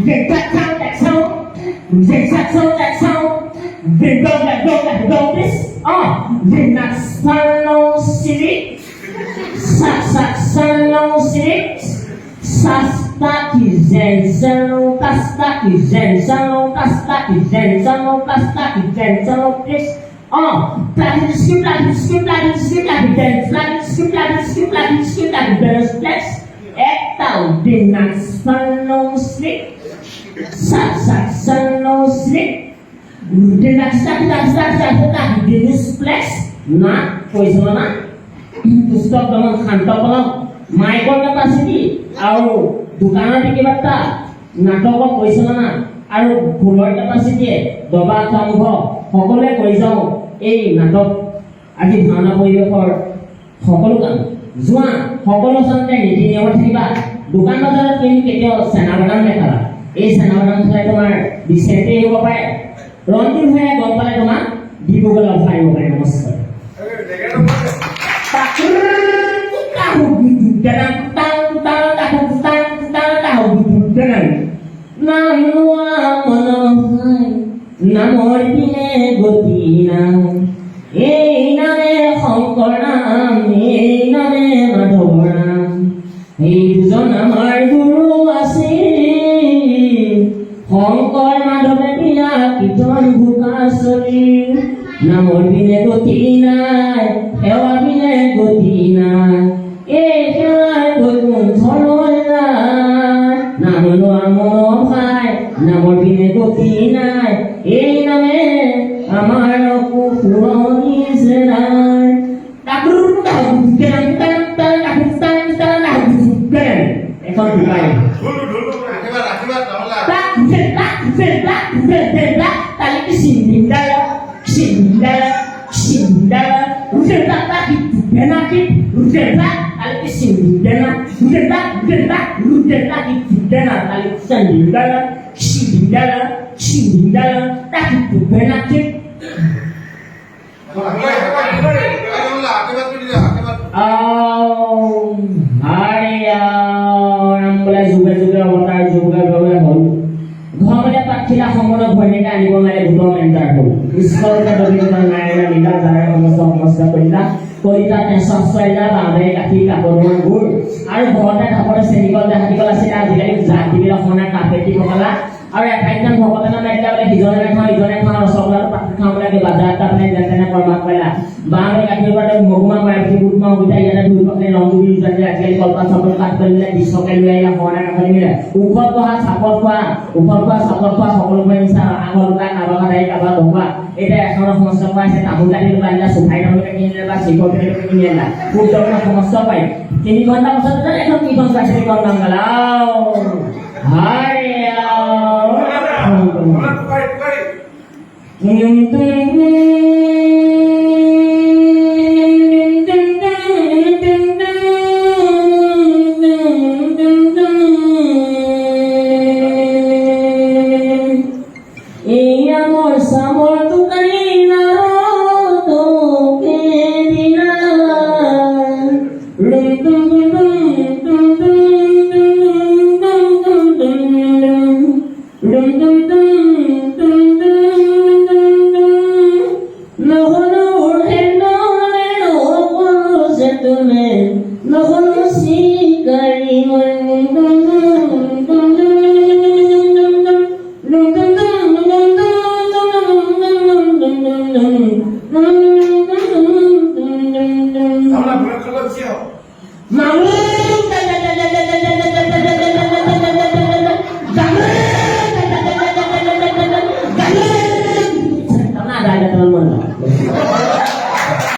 về cắt thang tại sao về sát sâu tại sao về đâu this về nát salon sirik salon sirik sastaki zen salon pastaki zen salon pastaki zen salon pastaki zen salon this platin skip Etau dengan salon sirik salon sirik dengan start jenis flex na poison na stop dengan kantor kalau Michael capacity আৰু দোকানৰ টিকিবাটা নাটকৰ পইচা না আৰু ফুলৰ capacity দবা কামঘ সকলোৱে কৈ যাওঁ এই নাটক আজি ভাওনা পৰিৱেশৰ সকলো কাম যোৱা সকলো সন্তে নীতি নিয়ম থাকিবা দোকান বজাৰত তুমি কেতিয়াও চেনা বাদাম নেখাবা এই চেনা বাদাম খাই তোমাৰ বিচেতে হ'ব পাৰে ৰঞ্জিত ভাই গম পালে তোমাক ডিব্ৰুগড় অফাৰ আহিব পাৰে নমস্কাৰ নামৰ পিনে গতি নাম এই নামে শংকৰ নাম এই নামে মাধৱ নাম এই দুজন আমাৰ গুৰু আছিল শংকৰ মাধৱে দিয়া কীৰ্তন ঘোষাচলী নামৰ পিনে গতি নাই সেৱা পিনে গতি নাই এই সেৱাৰ বৈকুণ্ঠলৈ যায় নাম লোৱা মন পায় নামৰ পিনে গতি নাই এই নামে আমাৰ পুৰণি জেনাই এখন ঢুকাই তালিকে সিন্দিন্দা udah tak nanti udah kali sindana kali sindana tak nanti orang mulai juga otak juga hol ঘৰতে পাঠিলা সময় ভনীকা আনিব মানে দুটো মেন্টাৰ হ'ল স্কুলতে দবিনা নাইনা মিলা যাৰে সমস্যা কৰিলা কলিতা টেনচন চইলা বাঁধে কাঠি কাপোৰ গুৰ আৰু ঘৰতে কাপোৰ চেনিকল দেহাতিকল আছিল আজিকালি জাতিবিলাক মনে কাপেটি পকালা আৰু এঠাইজন ভকতে নাইলা বোলে ইজনে খাওঁ ৰসগোল্লা পাতি খাওঁ বোলে বাজাৰত আপুনি যেনে কৰ্মাক পাইলা বাঁধে কাঠিৰ পৰা মগুমা মাৰি বুটমা গোটাই ইয়াতে দুই পকলে ৰংগুৰি যাতে আজিকালি কলপাত চাপৰ কাট কৰিলে 20 টকা লৈ আহিলা মনে কাপোৰ মিলে ওপৰত বহা চাপৰ খোৱা সকলোকে মিছা আগৰ দুটা কাৰোবাৰ কাটাই কাৰোবাৰ বহোৱা এতিয়া এখনৰ সমস্যা পাইছে তামোল কাটি বান্ধিলা চুফাই তামোলকে কিনিলে বা চিকৰ কেনেকৈ কিনিলা খুব ধৰণৰ সমস্যা পায় 3 ঘণ্টা পাছত এখন কীৰ্তন চাইছে কম নাম গালা Mau